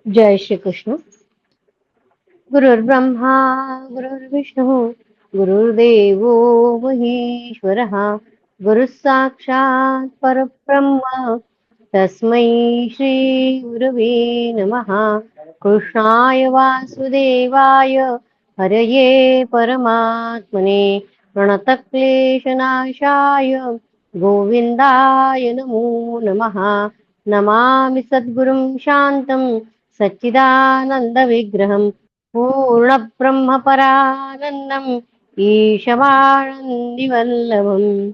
जय श्री कृष्ण। गुरुर्ब्रह्मा गुरुर्विष्णु गुरुर्देवो महेश्वरः गुरुः साक्षात् परब्रह्म तस्मै श्री गुरवे नमः। कृष्णाय वासुदेवाय हरये परमात्मने प्रणतक्लेशनाशाय गोविन्दाय नमो नमः। नमामि सद्गुरुं शान्तं सच्चिदानन्दविग्रहं पूर्णब्रह्मपरानन्दम् ईशमानन्दिवल्लभम्।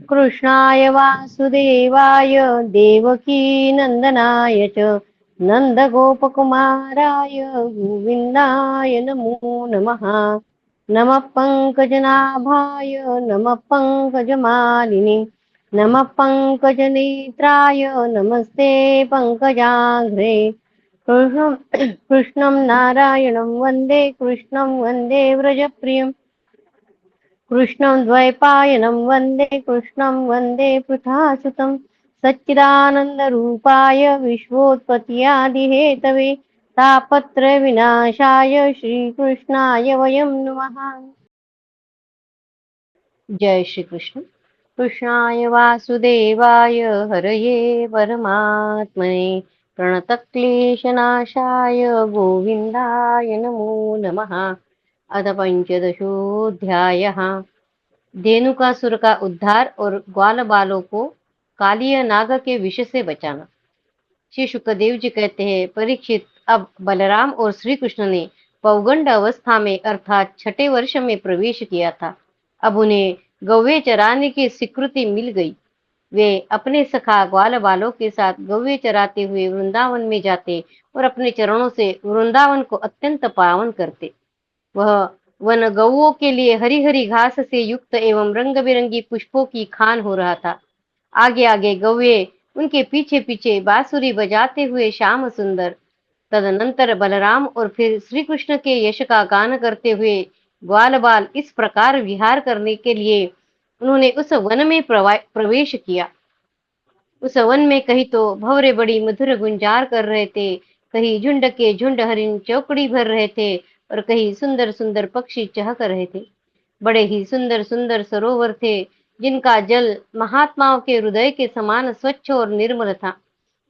कृष्णाय वासुदेवाय देवकीनन्दनाय च नन्दगोपकुमाराय गोविन्दाय नमो नमः। नमः पङ्कजनाभाय नमः पङ्कजमालिनि नमः पङ्कजनेत्राय नमस्ते पङ्कजाङ्घ्रे। कृष्णं नारायणं वन्दे कृष्णं वन्दे व्रजप्रियं कृष्णं द्वैपायनं वन्दे कृष्णं वन्दे पृथासुतं सच्चिदानन्दरूपाय विश्वोत्पत्त्यादिहेतवे तापत्रयविनाशाय श्रीकृष्णाय वयं नमः। जय श्री कृष्ण। कृष्णाय वासुदेवाय हरये परमात्मने प्रणतक्लेशनाशाय गोविन्दाय नमो नमः। अथ पंचदशोऽध्यायः। धेनुकासुर का उद्धार और ग्वाल बालों को कालिय नाग के विष से बचाना। श्री शुकदेव जी कहते हैं, परीक्षित, अब बलराम और श्री कृष्ण ने पौगंड अवस्था में अर्थात छठे वर्ष में प्रवेश किया था। अब उन्हें गौवे चराने की स्वीकृति मिल गई। वे अपने सखा ग्वाल बालों के साथ गौवे चराते हुए वृंदावन में जाते और अपने चरणों से वृंदावन को अत्यंत पावन करते। वह वन गौओं के लिए हरी हरी घास से युक्त एवं रंग बिरंगी पुष्पों की खान हो रहा था। आगे आगे गौवे, उनके पीछे पीछे बांसुरी बजाते हुए श्याम सुंदर। तदनंतर बलराम और फिर श्री कृष्ण के यश का गान करते हुए ग्वाल बाल इस प्रकार विहार करने के लिए उन्होंने उस वन में प्रवेश किया। उस वन में कहीं तो भंवरे बड़ी मधुर गुंजार कर रहे थे, कहीं झुंड के झुंड हरिण चौकड़ी भर रहे थे और कहीं सुंदर सुंदर पक्षी चहक रहे थे। बड़े ही सुंदर सुंदर सरोवर थे, जिनका जल महात्माओं के हृदय के समान स्वच्छ और निर्मल था।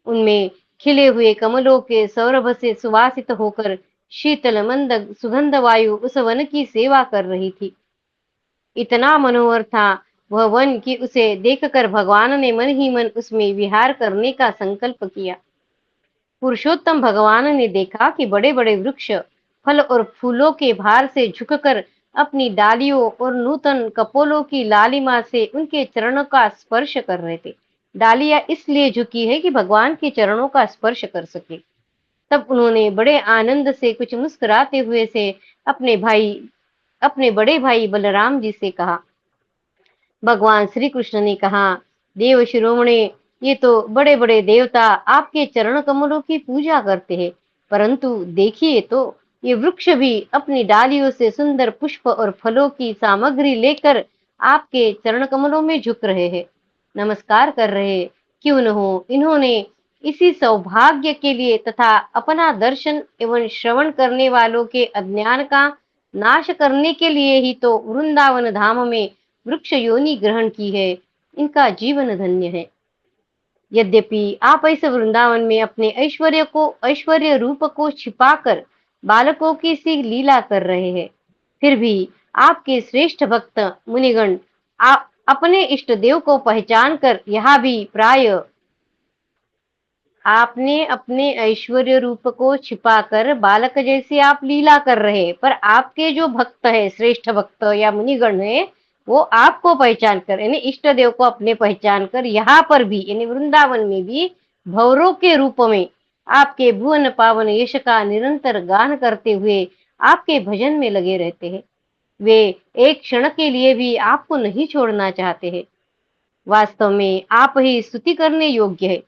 उनमें खिले हुए कमलों के सौरभ से सुवासित होकर शीतल मंद सुगंध वायु उस वन की सेवा कर रही थी। इतना मनोहर था वह वन कि उसे देखकर भगवान ने मन ही मन उसमें विहार करने का संकल्प किया। पुरुषोत्तम भगवान ने देखा कि बड़े बड़े वृक्ष फल और फूलों के भार से झुककर अपनी डालियों और नूतन कपोलों की लालिमा से उनके चरणों का स्पर्श कर रहे थे। डालियां इसलिए झुकी है कि भगवान के चरणों का स्पर्श कर सके। तब उन्होंने बड़े आनंद से कुछ मुस्कुराते हुए से अपने बड़े भाई बलराम जी से कहा। भगवान श्री कृष्ण ने कहा, देव शिरोमणि, ये तो बड़े बड़े देवता आपके चरण कमलों की पूजा करते हैं, परंतु देखिए तो ये वृक्ष भी अपनी डालियों से सुंदर पुष्प और फलों की सामग्री लेकर आपके चरण कमलों में झुक रहे हैं, नमस्कार कर रहे हैं। क्यों न हो, इन्होंने इसी सौभाग्य के लिए तथा अपना दर्शन एवं श्रवण करने वालों के अज्ञान का नाश करने के लिए ही तो वृंदावन धाम में वृक्ष योनि ग्रहण की है। इनका जीवन धन्य है। यद्यपि आप इस वृंदावन में अपने ऐश्वर्य रूप को छिपाकर बालकों की सी लीला कर रहे हैं, फिर भी आपके श्रेष्ठ भक्त मुनिगण अपने इष्ट देव को पहचान कर यहाँ भी प्राय आपने अपने ऐश्वर्य रूप को छिपाकर बालक जैसे आप लीला कर रहे हैं, पर आपके जो भक्त है, श्रेष्ठ भक्त या मुनिगण है, वो आपको पहचान कर यानी इष्ट देव को अपने पहचान कर यहाँ पर भी यानी वृंदावन में भी भौरों के रूप में आपके भुवन पावन यश का निरंतर गान करते हुए आपके भजन में लगे रहते हैं। वे एक क्षण के लिए भी आपको नहीं छोड़ना चाहते हैं। वास्तव में आप ही स्तुति करने योग्य है।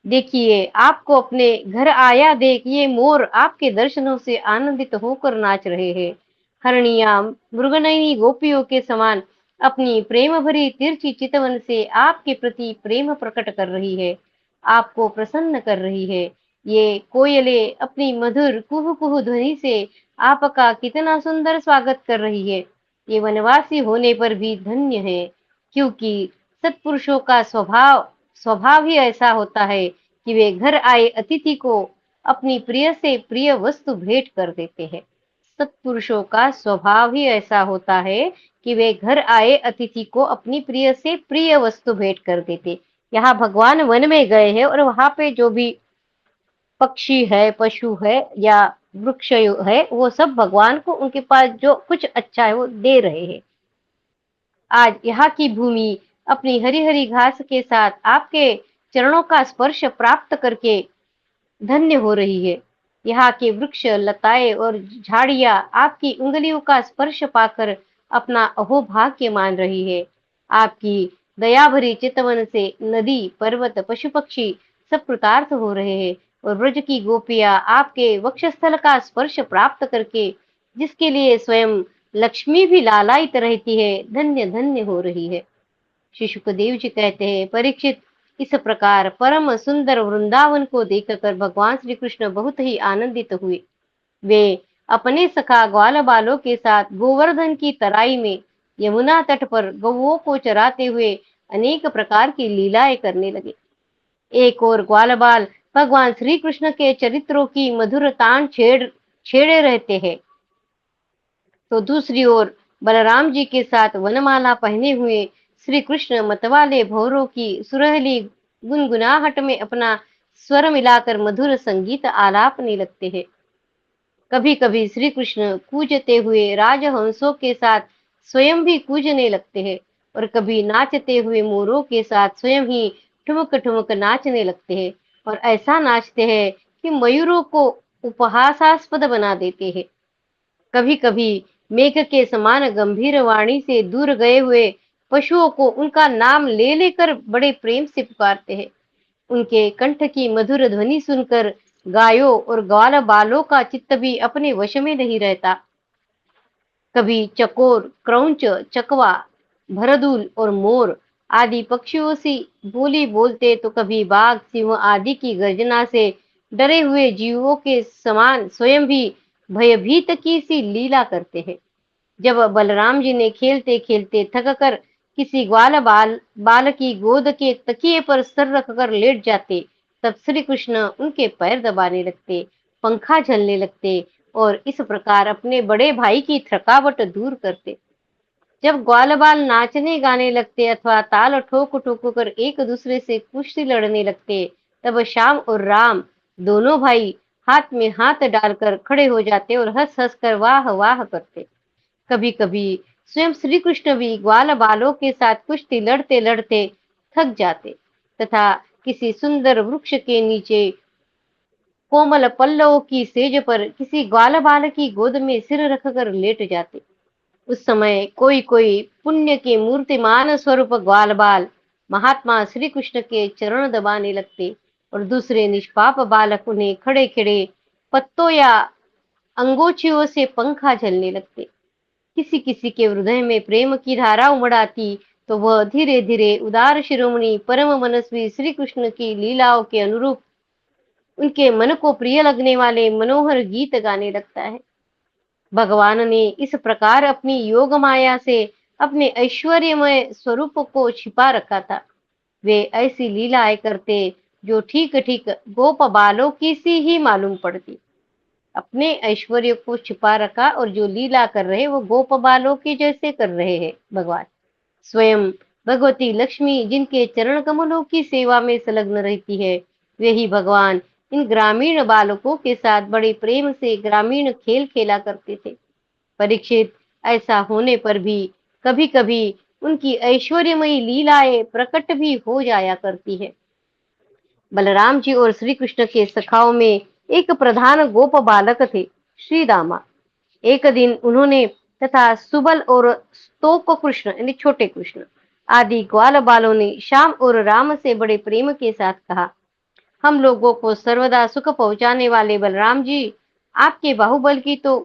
देखिए, आपको अपने घर आया देख ये मोर आपके दर्शनों से आनंदित होकर नाच रहे हैं। हरणिया मृगनयनी गोपियों के समान अपनी प्रेम भरी तिरछी चितवन से आपके प्रति प्रेम प्रकट कर रही है, आपको प्रसन्न कर रही है। ये कोयलें अपनी मधुर कुहू कुहू ध्वनि से आपका कितना सुंदर स्वागत कर रही है। ये वनवासी होने पर भी धन्य है, क्योंकि सत्पुरुषों का स्वभाव स्वभाव ही ऐसा होता है कि वे घर आए अतिथि को अपनी प्रिय से प्रिय वस्तु भेंट कर देते हैं। सत्पुरुषों का स्वभाव ही ऐसा होता है कि वे घर आए अतिथि को अपनी प्रिय से प्रिय वस्तु भेंट कर देते। यहाँ भगवान वन में गए हैं और वहां पे जो भी पक्षी है, पशु है या वृक्ष है, वो सब भगवान को उनके पास जो कुछ अच्छा है वो दे रहे हैं। आज यहाँ की भूमि अपनी हरी हरी घास के साथ आपके चरणों का स्पर्श प्राप्त करके धन्य हो रही है। यहाँ के वृक्ष, लताएं और झाड़ियां आपकी उंगलियों का स्पर्श पाकर अपना अहोभाग्य मान रही है। आपकी दया भरी चितवन से नदी, पर्वत, पशु पक्षी सब कृतार्थ हो रहे हैं और ब्रज की गोपियां आपके वक्षस्थल का स्पर्श प्राप्त करके, जिसके लिए स्वयं लक्ष्मी भी लालायित रहती है, धन्य धन्य हो रही है। श्री सुखदेव जी कहते हैं, परीक्षित, इस प्रकार परम सुंदर वृंदावन को देखकर भगवान श्री कृष्ण बहुत ही आनंदित हुए। वे अपने सखा ग्वाल बालों के साथ गोवर्धन की तराई में यमुना तट पर गौओं को चराते हुए अनेक प्रकार की लीलाएं करने लगे। एक और ग्वाल बाल भगवान श्री कृष्ण के चरित्रों की मधुर तान छेड़े रहते हैं, तो दूसरी ओर बलराम जी के साथ वनमाला पहने हुए श्री कृष्ण मतवाले भौरों की सुरहली गुनगुनाहट में अपना स्वर मिलाकर मधुर संगीत आलापने लगते हैं। कभी कभी श्री कृष्ण कूजते हुए राजहंसों के साथ स्वयं भी कूजने लगते हैं और कभी नाचते हुए मोरों के साथ स्वयं ही ठुमक ठुमक नाचने लगते हैं और ऐसा नाचते हैं कि मयूरों को उपहासास्पद बना देते हैं। कभी कभी मेघ के समान गंभीर वाणी से दूर गए हुए पशुओं को उनका नाम ले लेकर बड़े प्रेम से पुकारते हैं। उनके कंठ की मधुर ध्वनि सुनकर गायों और ग्वाल बालों का चित्त भी अपने वश में नहीं रहता। कभी चकोर, क्रौंच, चकवा, भरदूल और मोर आदि पक्षियों से बोली बोलते, तो कभी बाघ, सिंह आदि की गर्जना से डरे हुए जीवों के समान स्वयं भी भयभीत की सी लीला करते हैं। जब बलराम जी ने खेलते खेलते थक कर किसी बाल की गोद के तकिए पर सर रखकर लेट जाते, तब श्री कृष्ण उनके पैर दबाने लगते, पंखा झलने लगते और इस प्रकार अपने बड़े भाई की थकावट दूर करते। जब ग्वाल बाल नाचने गाने लगते अथवा ताल ठोक ठोक कर एक दूसरे से कुश्ती लड़ने लगते, तब श्याम और राम दोनों भाई हाथ में हाथ डालकर खड़े हो जाते और हंस हंस कर वाह वाह करते। कभी कभी स्वयं श्री कृष्ण भी ग्वाल बालों के साथ कुश्ती लड़ते लड़ते थक जाते तथा किसी सुंदर वृक्ष के नीचे कोमल पल्लवों की सेज पर किसी ग्वाल बाल की गोद में सिर रखकर लेट जाते। उस समय कोई कोई पुण्य के मूर्तिमान स्वरूप ग्वाल बाल महात्मा श्री कृष्ण के चरण दबाने लगते और दूसरे निष्पाप बालक उन्हें खड़े खड़े पत्तों या अंगोछियों से पंखा झलने लगते। किसी किसी के हृदय में प्रेम की धारा उमड़ आती, तो वह धीरे धीरे उदार शिरोमणि परम मनस्वी श्री कृष्ण की लीलाओं के अनुरूप उनके मन को प्रिय लगने वाले मनोहर गीत गाने लगता है। भगवान ने इस प्रकार अपनी योग माया से अपने ऐश्वर्यमय स्वरूप को छिपा रखा था। वे ऐसी लीलाएं करते जो ठीक ठीक गोप बालों की सी ही मालूम पड़ती। अपने ऐश्वर्य को छिपा रखा और जो लीला कर रहे वो गोप बालों के जैसे कर रहे हैं। भगवान स्वयं भगवती लक्ष्मी जिनके चरण कमलों की सेवा में संलग्न रहती है, वे ही भगवान इन ग्रामीण बालकों के साथ बड़े प्रेम से ग्रामीण खेल खेला करते थे। परीक्षित, ऐसा होने पर भी कभी कभी उनकी ऐश्वर्यमयी लीलाएं प्रकट भी हो जाया करती है। बलराम जी और श्री कृष्ण के सखाओं में एक प्रधान गोप बालक थे, श्री दामा। एक दिन उन्होंने तथा सुबल और स्तोक कृष्ण यानी छोटे कृष्ण आदि ग्वाल बालों ने श्याम और राम से बड़े प्रेम के साथ कहा, हम लोगों को सर्वदा सुख पहुंचाने वाले बलराम जी, आपके बाहुबल की तो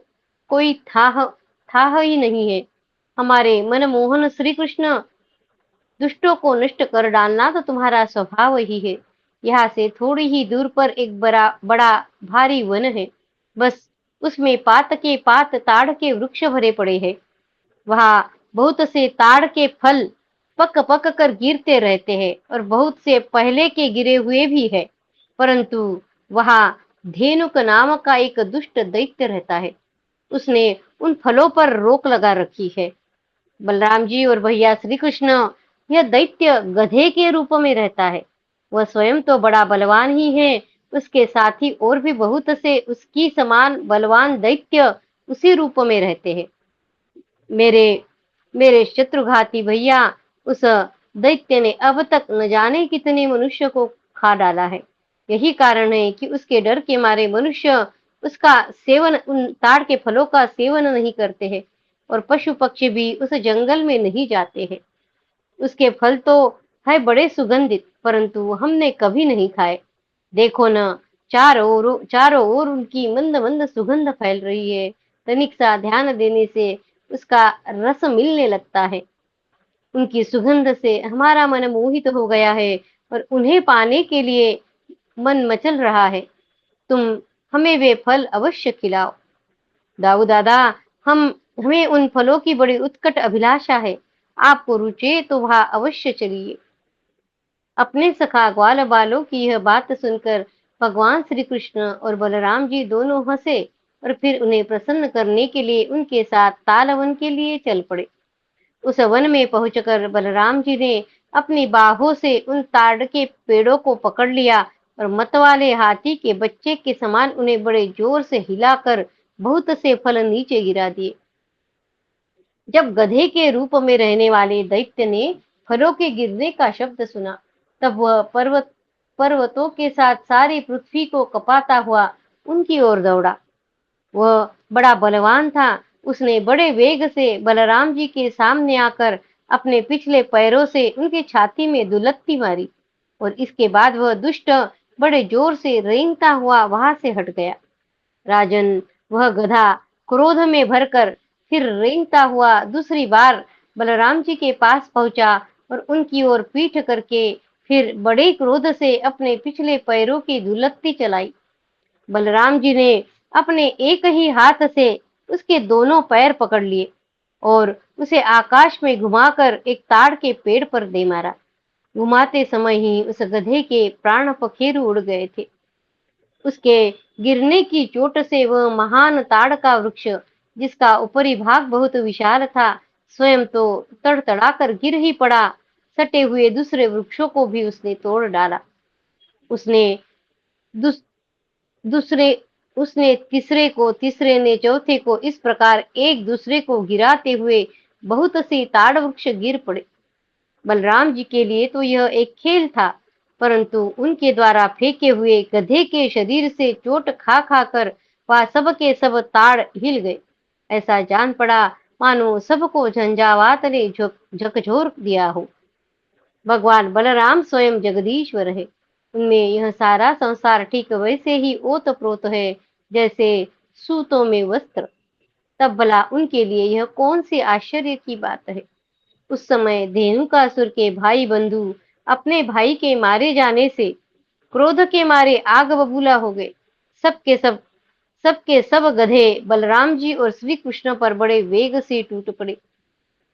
कोई थाह ही नहीं है। हमारे मनमोहन श्री कृष्ण दुष्टों को नष्ट कर डालना तो तुम्हारा स्वभाव ही है। यहाँ से थोड़ी ही दूर पर एक बड़ा भारी वन है। बस उसमें पात के पात ताड़ के वृक्ष भरे पड़े हैं। वहाँ बहुत से ताड़ के फल पक पक कर गिरते रहते हैं और बहुत से पहले के गिरे हुए भी है। परंतु वहाँ धेनुक नाम का एक दुष्ट दैत्य रहता है। उसने उन फलों पर रोक लगा रखी है। बलराम जी और भैया श्री कृष्ण, यह दैत्य गधे के रूप में रहता है। वह स्वयं तो बड़ा बलवान ही है, उसके साथ ही और भी बहुत से उसकी समान बलवान दैत्य उसी रूप में रहते हैं। मेरे मेरे शत्रुघाती भैया, उस दैत्य ने अब तक न जाने कितने मनुष्य को खा डाला है। यही कारण है कि उसके डर के मारे मनुष्य उसका सेवन, उन ताड़ के फलों का सेवन नहीं करते हैं और पशु पक्षी भी उस जंगल में नहीं जाते हैं। उसके फल तो है बड़े सुगंधित, परंतु हमने कभी नहीं खाए। देखो न, चारों ओर उनकी मंद मंद सुगंध फैल रही है। तनिक सा ध्यान देने से उसका रस मिलने लगता है। उनकी सुगंध से हमारा मन मोहित हो गया है और उन्हें पाने के लिए मन मचल रहा है। तुम हमें वे फल अवश्य खिलाओ। दाऊ दादा, हम हमें उन फलों की बड़ी उत्कट अभिलाषा है। आपको रुचे तो वहां अवश्य चलिए। अपने सखा ग्वाल बालों की यह बात सुनकर भगवान श्री कृष्ण और बलराम जी दोनों हंसे और फिर उन्हें प्रसन्न करने के लिए उनके साथ तालवन के लिए चल पड़े। उस वन में पहुंचकर बलराम जी ने अपनी बाहों से उन ताड़ के पेड़ों को पकड़ लिया और मतवाले हाथी के बच्चे के समान उन्हें बड़े जोर से हिलाकर बहुत से फल नीचे गिरा दिए। जब गधे के रूप में रहने वाले दैत्य ने फलों के गिरने का शब्द सुना, तब वह पर्वतों के साथ सारी पृथ्वी को कपाता हुआ उनकी ओर दौड़ा। वह बड़ा बलवान था। उसने बड़े वेग से बलराम जी के सामने आकर अपने पिछले पैरों से उनकी छाती में दुलत्ती मारी और इसके बाद वह दुष्ट बड़े जोर से रेंगता हुआ वहां से हट गया। राजन, वह गधा क्रोध में भरकर फिर रेंगता हुआ दूसरी बार बलराम जी के पास पहुंचा और उनकी ओर पीठ करके फिर बड़े क्रोध से अपने पिछले पैरों की दुलत्ती चलाई। बलराम जी ने अपने एक ही हाथ से उसके दोनों पैर पकड़ लिए और उसे आकाश में घुमाकर एक ताड़ के पेड़ पर दे मारा। घुमाते समय ही उस गधे के प्राण पखेरु उड़ गए थे। उसके गिरने की चोट से वह महान ताड़ का वृक्ष, जिसका ऊपरी भाग बहुत विशाल था, स्वयं तो तड़तड़ाकर गिर ही पड़ा। सटे हुए दूसरे वृक्षों को भी उसने तोड़ डाला। उसने दुस, दूसरे उसने तीसरे को, तीसरे ने चौथे को, इस प्रकार एक दूसरे को गिराते हुए बहुत सी ताड़ वृक्ष गिर पड़े। बलराम जी के लिए तो यह एक खेल था, परंतु उनके द्वारा फेंके हुए गधे के शरीर से चोट खा खा कर वह सब के सब ताड़ हिल गए। ऐसा जान पड़ा मानो सबको झंझावात ने झकझोर दिया हो। भगवान बलराम स्वयं जगदीश्वर है। उनमें यह सारा संसार ठीक वैसे ही ओत प्रोत है जैसे सूतों में वस्त्र। तब भला उनके लिए यह कौन सी आश्चर्य की बात है। उस समय धेनुकासुर के भाई बंधु अपने भाई के मारे जाने से क्रोध के मारे आग बबूला हो गए। सबके सब गधे बलराम जी और श्री कृष्ण पर बड़े वेग से टूट पड़े।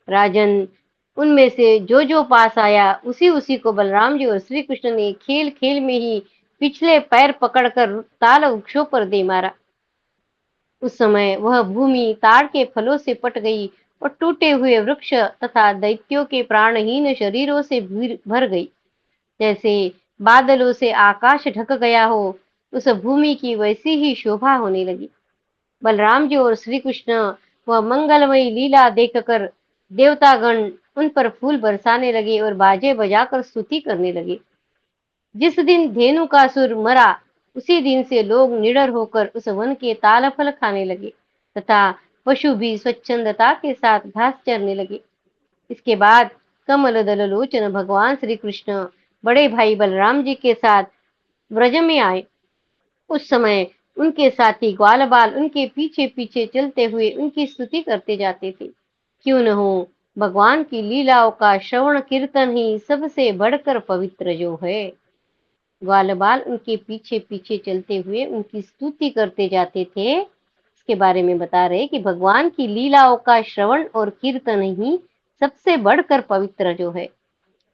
राजन, उनमें से जो पास आया उसी उसी को बलराम जी और श्री कृष्ण ने खेल खेल में ही पिछले पैर पकड़कर ताल वृक्षों पर दे मारा। उस समय वह भूमि ताड़ के फलों से पट गई और टूटे हुए वृक्ष तथा दैत्यों के प्राणहीन शरीरों से भर गई। जैसे बादलों से आकाश ढक गया हो, उस भूमि की वैसी ही शोभा होने लगी। बलराम जी और श्री कृष्ण वह मंगलमयी लीला देखकर देवतागण उन पर फूल बरसाने लगे और बाजे बजाकर स्तुति करने लगे। जिस दिन धेनुकासुर मरा, उसी दिन से लोग निडर होकर उस वन के ताल फल खाने लगे तथा पशु भी स्वच्छंदता के साथ घास चरने लगे। इसके बाद कमल दल लोचन भगवान श्री कृष्ण बड़े भाई बलराम जी के साथ व्रज में आए। उस समय उनके साथी ग्वाल बाल उनके पीछे पीछे चलते हुए उनकी स्तुति करते जाते थे। क्यों न हो, भगवान की लीलाओं का श्रवण कीर्तन ही सबसे बढ़कर पवित्र जो है। ग्वाल बाल उनके पीछे पीछे चलते हुए उनकी स्तुति करते जाते थे। इसके बारे में बता रहे कि भगवान की लीलाओं का श्रवण और कीर्तन ही सबसे बढ़कर पवित्र जो है।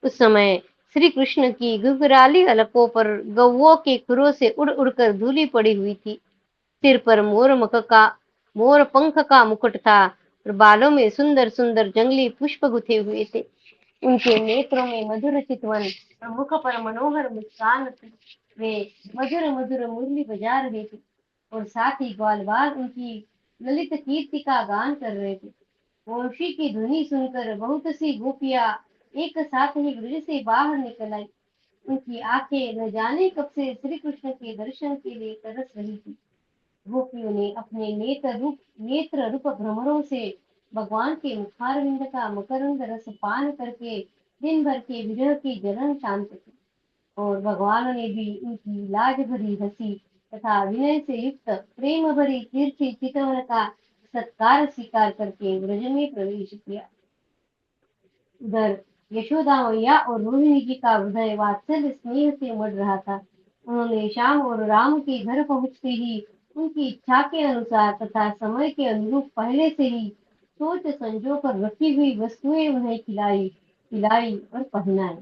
उस समय श्री कृष्ण की घुघराली अलकों पर गौओं के खुरों से उड़ उड़कर धूली पड़ी हुई थी। सिर पर मोर पंख का मुकुट था और बालों में सुंदर सुंदर जंगली पुष्प गुथे हुए थे। उनके नेत्रों में मधुर चितवन और मुख पर मनोहर मुस्कान थी। वे मधुर मधुर मुरली बजा रहे थे और साथ ही ग्वाल बाल उनकी ललित कीर्ति का गान कर रहे थे। मुंशी की ध्वनि सुनकर बहुत सी गोपियां एक साथ ही ब्रज से बाहर निकल आई। उनकी आंखें न जाने कब से श्री कृष्ण के दर्शन के लिए तरस रही थी। गोपियों ने अपने नेत्र रूप भ्रमरों से भगवान के मुखारविंद का मकरंद रस पान करके दिन भर के विरह की जलन शांत की। और भगवान ने भी उनकी लाज भरी हंसी तथा विनय से युक्त प्रेम भरी तिरछी चितवन का सत्कार स्वीकार करके ब्रज में प्रवेश किया। उधर यशोदा मैया और रोहिणी जी का हृदय वात्सल्य स्नेह से उमड़ रहा था। उन्होंने श्याम और राम के घर पहुंचते ही उनकी इच्छा के अनुसार तथा समय के अनुरूप पहले से ही सोच संजो कर रखी हुई वस्तुएं उन्हें खिलाई पिलाई और पहनाई।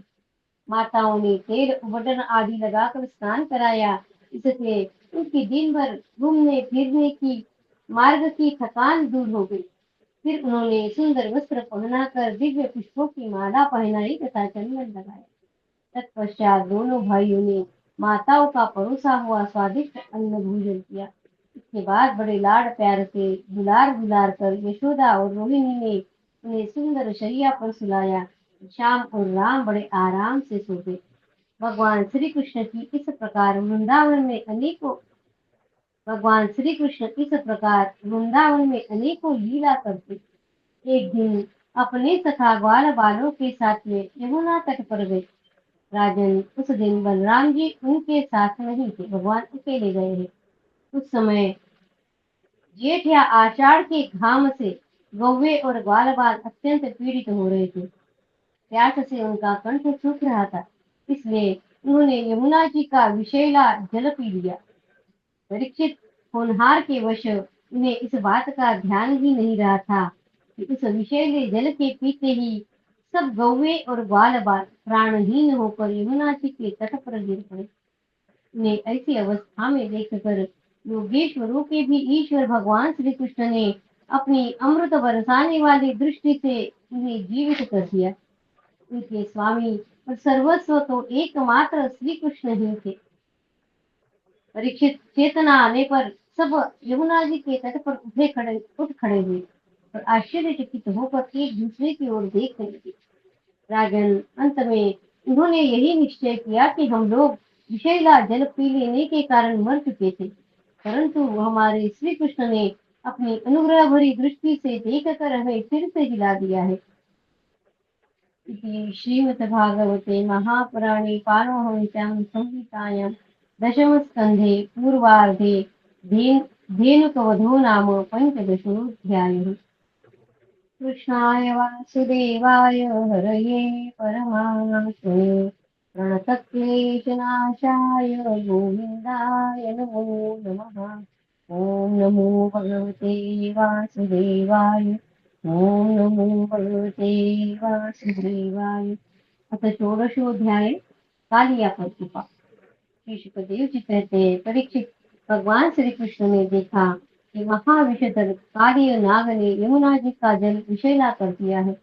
माताओं ने तेल बटन आदि लगाकर स्नान कराया। इससे उनकी दिन भर घूमने फिरने की मार्ग की थकान दूर हो गई। फिर उन्होंने सुंदर वस्त्र पहनाकर दिव्य पुष्पों की माला पहनाई तथा चंदन लगाया। तत्पश्चात दोनों भाइयों ने माताओं का परोसा हुआ स्वादिष्ट अन्न भोजन किया। इसके बाद बड़े लाड़ प्यार से दुलार दुलार कर यशोदा और रोहिणी ने उन्हें सुंदर शैया पर सुलाया। श्याम और राम बड़े आराम से सो गए। भगवान श्री कृष्ण की इस प्रकार वृंदावन में अनेकों भगवान श्री कृष्ण इस प्रकार वृंदावन में अनेकों लीला करते। एक दिन अपने सखा ग्वाल बालों के साथ में यमुना तट पर गए। राजन, उस दिन बलराम जी उनके साथ नहीं थे, भगवान अकेले गए हैं। उस समय जेठ या आषाढ़ के घाम से गौवे और ग्वाल बाल अत्यंत पीड़ित हो रहे थे। प्यास से उनका कंठ सूख रहा था, इसलिए उन्होंने यमुना जी का विषैला जल पी लिया। परीक्षित होनहार के वश उन्हें इस बात का ध्यान ही नहीं रहा था कि उस विषैले जल के पीते ही सब गौवे और ग्वाल बाल प्राणहीन होकर यमुना जी के तट पर गिर पड़े। उन्हें ऐसी अवस्था में देखकर योगेश्वरों के भी ईश्वर भगवान श्री कृष्ण ने अपनी अमृत बरसाने वाली दृष्टि से उन्हें जीवित कर दिया। उनके स्वामी और सर्वस्व तो एकमात्र श्री कृष्ण ही थे। परीक्षित चेतना आने पर सब यमुना जी के तट पर उठ खड़े हुए और आश्चर्यचकित होकर एक दूसरे की ओर देखने लगे। राजन, अंत में उन्होंने यही निश्चय किया कि हम लोग विषैला जल पी लेने के कारण मर चुके थे, परंतु हमारे श्री कृष्ण ने अपनी अनुग्रह भरी दृष्टि से देखकर हमें फिर से जिला दिया है। इति श्रीमद्भागवते महापुराणे पारमहंस्यां संहितायां दशमस्कन्धे पूर्वार्धे धेनुकवधो नाम पञ्चदशोऽध्यायः। कृष्णाय वासुदेवाय हरये परमात्मने प्रणतक्लेशनाशाय गोविन्दाय नमो नमः। ॐ नमो भगवते वासुदेवाय। ॐ नमो भगवते वासुदेवाय। अथ षोडशोऽध्याय कालिया पर कृपा। श्री सुखदेव जी कहते हैं, परीक्षित, भगवान श्री कृष्ण ने देखा कि महाविषधर कालिय नाग ने यमुना जी का जल विषैला कर दिया है।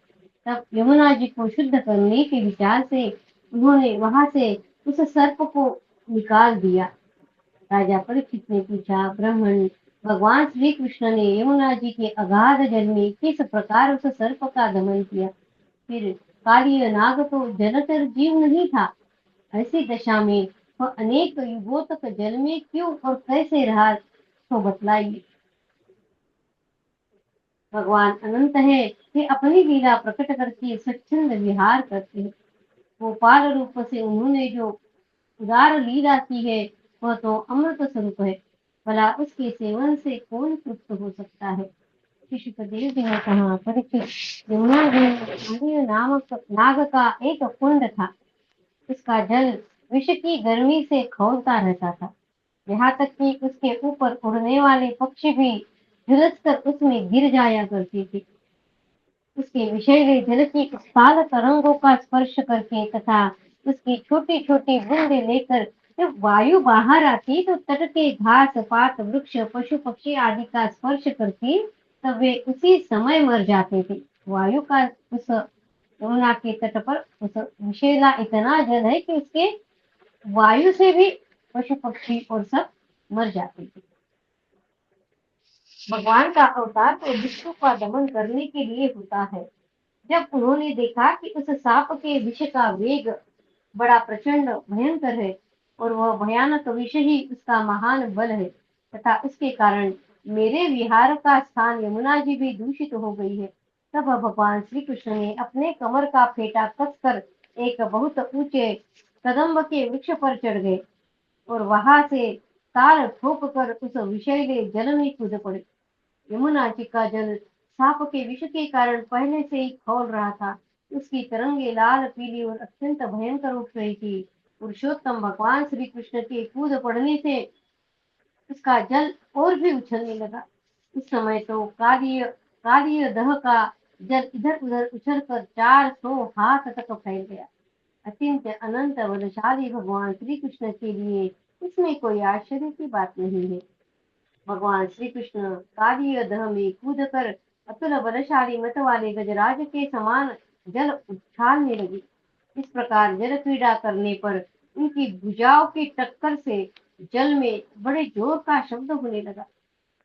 तब यमुना जी को शुद्ध करने के विचार से उन्होंने वहां से उस सर्प को निकाल दिया। राजा परीक्षित ने पूछा, ब्राह्मण, भगवान श्री कृष्ण ने यमुना जी के अगाध जल में किस प्रकार उस सर्प का दमन किया? फिर कालिय नाग तो जलचर जीव नहीं था, ऐसी दशा में वह अनेक युगों तक जल में क्यों और कैसे रहा, तो बतलाइए। भगवान अनंत है, वे अपनी लीला प्रकट करके स्वच्छंद विहार करते हैं। गोपाल रूप से उन्होंने जो उदार लीला की है, वह तो अमृत स्वरूप है। भला उसके सेवन से कौन तृप्त हो सकता है? ऋषिपदेव जी ने कहा, परीक्षित, यमुना जी में नामक नाग का एक कुंड था। उसका जल विष की गर्मी से खौलता रहता था। यहाँ तक कि उसके ऊपर उड़ने वाले पक्षी भी झुलसकर उसमें गिर जाया करती थी। उसके विषैले जल की उछाल तरंगों का स्पर्श करके तथा उसकी छोटी छोटी बूंदें लेकर जब वायु बाहर आती तो तट के घास पात वृक्ष पशु पक्षी आदि का स्पर्श करती, तब वे उसी समय मर जाते थे। वायु का उस यमुना के तट पर उस विषैला इतना जल है कि उसके वायु से भी पशु पक्षी और सब मर जाते थे। भगवान का अवतार तो विष्णु का दमन करने के लिए होता है। जब उन्होंने देखा कि उस सांप के विष का वेग बड़ा प्रचंड भयंकर है और वह भयानक विष ही उसका महान बल है तथा उसके कारण मेरे विहार का स्थान यमुना जी भी दूषित हो गई है, तब भगवान श्री कृष्ण ने अपने कमर का फेटा कसकर एक बहुत ऊंचे कदम्ब के वृक्ष पर चढ़ गए और वहां से ताल ठोक कर उस विषैले जल में कूद पड़े। यमुना जी का जल सांप के विष के कारण पहले से ही खौल रहा था। उसकी तरंगे लाल पीली और अत्यंत भयंकर उठ रही थी। पुरुषोत्तम भगवान श्री कृष्ण के कूद पड़ने से उसका जल और भी उछलने लगा। इस समय तो कालीय दह का जल इधर उधर उछल कर 400 हाथ तक फैल गया। अत्यंत अनंत बलशाली भगवान श्री कृष्ण के लिए इसमें कोई आश्चर्य की बात नहीं है। भगवान श्री कृष्ण कालीय दह में कूद कर अतुल बलशाली मत वाले गजराज के समान जल उछालने लगे। इस प्रकार जल क्रीड़ा करने पर उनकी भुजाओं की टक्कर से जल में बड़े जोर का शब्द होने लगा।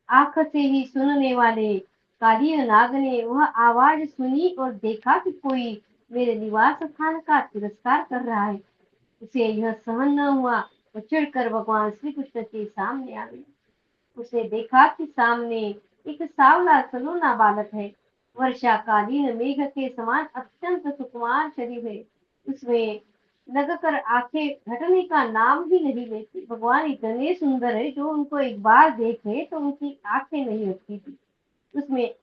आंख से ही सुनने वाले कालीय नाग ने वह आवाज सुनी और देखा कि कोई मेरे निवास स्थान का तिरस्कार कर रहा है। उसे यह सहन न हुआ, वो चिढ़कर भगवान श्री कृष्ण के सामने आ गया। उसे देखा कि सामने एक सांवला सलोना बालक है। वर्षाकालीन मेघ के समान अत्यंत सुकुमार शरीर है। उसमें लगकर आंखें हटने का नाम ही नहीं लेती। भगवान इतने सुंदर है, जो उनको एक बार देखे तो उनकी आंखें नहीं हटती थी। उसमें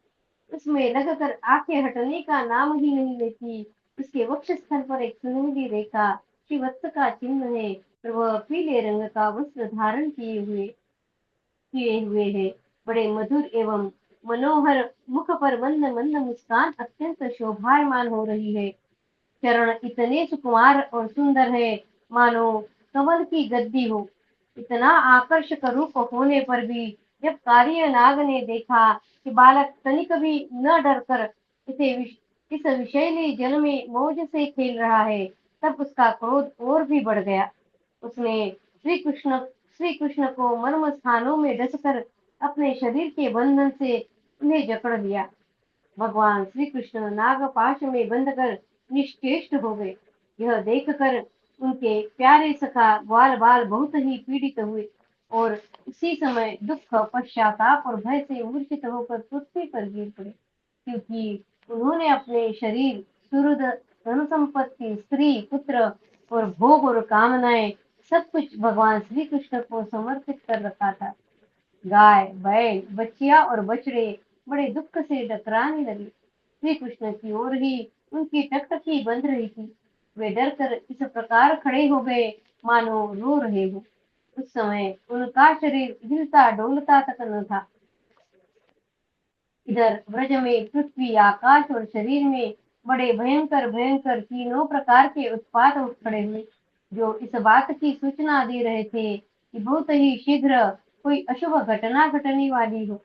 उसमें लगकर आंखें हटने का नाम ही नहीं लेती। उसके वक्ष स्थल पर एक सुनहरी रेखा श्रीवत्स का चिन्ह है और वह पीले रंग का वस्त्र धारण किए हुए है। बड़े मधुर एवं मनोहर मुख पर मंद मंद मुस्कान अत्यंत शोभायमान हो रही है। चरण इतने सुकुमार और सुंदर है, मानो कमल की गद्दी हो। इतना आकर्षक रूप होने पर भी जब कालिय नाग ने देखा कि बालक तनिक भी न डरकर इस विषैले जल में मौज से खेल रहा है, तब उसका क्रोध और भी बढ़ गया। उसने श्री कृष्ण को मर्म स्थानों में डसकर अपने शरीर के बंधन से उन्हें जकड़ लिया। भगवान श्री कृष्ण नागपाश में बंधकर निश्चेष्ट हो गए। यह देखकर उनके प्यारे सखा ग्वाल बाल बहुत ही पीड़ित हुए और उसी समय दुख पश्चाताप और भय से मूर्छित होकर पृथ्वी पर गिर पड़े, क्योंकि उन्होंने अपने शरीर, सुहृद, धन संपत्ति, स्त्री, पुत्र और भोग और कामनाएं सब कुछ भगवान श्री कृष्ण को समर्पित कर रखा था। गाय, बैल, बच्चियां और बछड़े बड़े दुख से डकराने लगे। श्री कृष्ण की ओर ही उनकी टकटकी बंध रही थी। वे डर कर इस प्रकार खड़े हो गए मानो रो रहे हो। उस समय उनका शरीर हिलता डोलता तक न था। इधर ब्रज में पृथ्वी, आकाश और शरीर में बड़े भयंकर भयंकर तीनों प्रकार के उत्पात उठ खड़े हुए, जो इस बात की सूचना दे रहे थे कि बहुत ही शीघ्र कोई अशुभ घटना घटने वाली हो।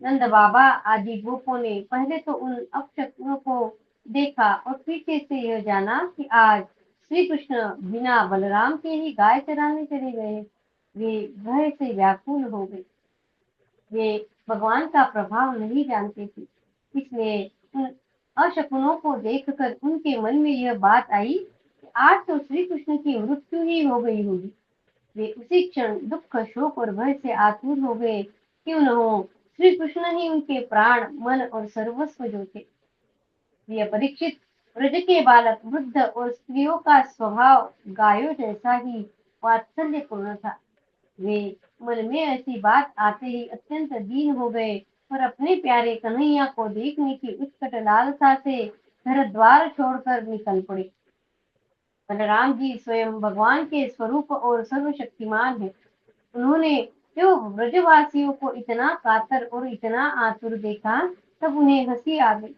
नंद बाबा आदि गोपों ने पहले तो उन अपशकुनों को देखा और पीछे से यह जाना कि आज श्री कृष्ण बिना बलराम के ही गाय चराने चले गए। वे भय से व्याकुल हो गए। वे भगवान का प्रभाव नहीं जानते थे, इसलिए उन अशकुनों को देखकर उनके मन में यह बात आई कि आज तो श्री कृष्ण की मृत्यु ही हो गई होगी। वे उसी क्षण दुख, शोक और भय से आतुर हो गए कि उन्होंने श्री कृष्ण ही उनके प्राण, मन और सर्वस्व जो थे। प्रिय परीक्षित, ब्रज के बालक, वृद्ध और स्त्रियों का स्वभाव गायों जैसा ही वात्सल्यपूर्ण था। वे मन में ऐसी बात आते ही अत्यंत दीन हो गए और अपने प्यारे कन्हैया को देखने की उत्कट लालसा से घर द्वार छोड़कर निकल पड़े। बलराम जी स्वयं भगवान के स्वरूप और सर्वशक्तिमान है। उन्होंने जो ब्रजवासियों को इतना कातर और इतना आतुर देखा, तब उन्हें हंसी आ गई,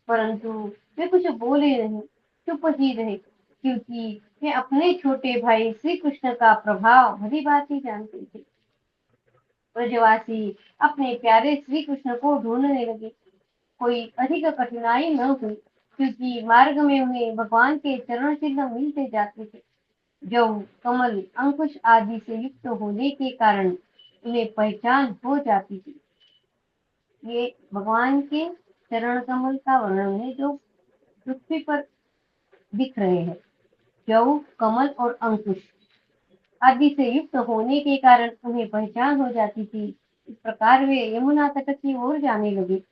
परंतु वे कुछ बोले नहीं, चुप ही रहे, क्योंकि वे अपने छोटे भाई श्री कृष्ण का प्रभाव भली भांति जानते थे। ब्रजवासी अपने प्यारे श्री कृष्ण को ढूंढने लगे। कोई अधिक कठिनाई न हुई, क्योंकि मार्ग में उन्हें भगवान के चरण चिन्ह मिलते जाते थे। जौ, कमल, अंकुश आदि से युक्त होने के कारण उन्हें पहचान हो जाती थी। ये भगवान के चरण कमल का वर्णन है जो पृथ्वी पर दिख रहे हैं। जौ, कमल और अंकुश आदि से युक्त होने के कारण उन्हें पहचान हो जाती थी। इस प्रकार वे यमुना तट की ओर जाने लगे।